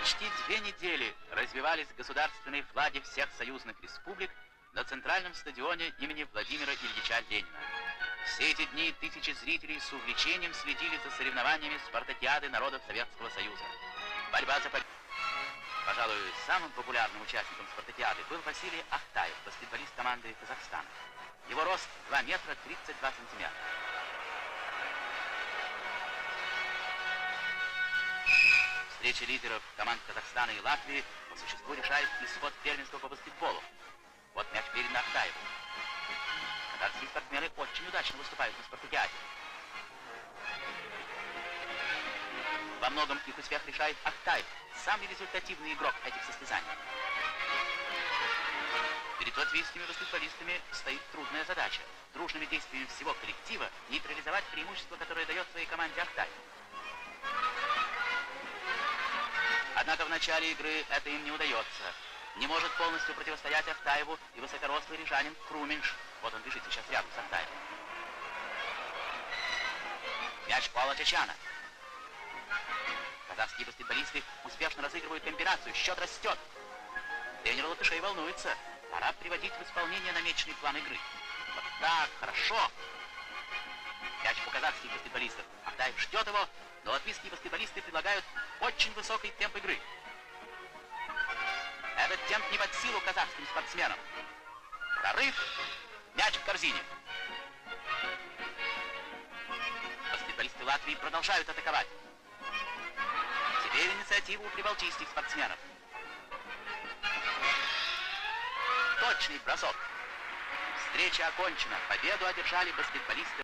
Почти 2 недели развивались государственные флаги всех союзных республик на центральном стадионе имени Владимира Ильича Ленина. Все эти дни тысячи зрителей с увлечением следили за соревнованиями спартакиады народов Советского Союза. Борьба за победу. Пожалуй, самым популярным участником спартакиады был Василий Ахтаев, баскетболист команды Казахстана. Его рост 2 метра 32 сантиметра. Встреча лидеров команд Казахстана и Латвии по существу решает исход первенства по баскетболу. Вот мяч передан Ахтаеву. Татарские спортсмены очень удачно выступают на спартакиаде. Во многом их успех решает Ахтаев, самый результативный игрок этих состязаний. Перед латвийскими баскетболистами стоит трудная задача – дружными действиями всего коллектива нейтрализовать преимущество, которое дает своей команде Ахтаев. Однако в начале игры это им не удается. Не может полностью противостоять Ахтаеву и высокорослый рижанин Круминш. Вот он бежит сейчас рядом с Ахтаевым. Мяч Павла Чачана. Казахские баскетболисты успешно разыгрывают комбинацию. Счет растет. Тренер латышей волнуется. Пора приводить в исполнение намеченный план игры. Вот так, хорошо. Мяч у казахских баскетболистов. Ахтаев ждет его, но латвийские баскетболисты предлагают очень высокий темп игры. Этот темп не под силу казахским спортсменам. Прорыв. Мяч в корзине. Баскетболисты Латвии продолжают атаковать. Теперь инициативу у прибалтийских спортсменов. Точный бросок. Встреча окончена. Победу одержали баскетболисты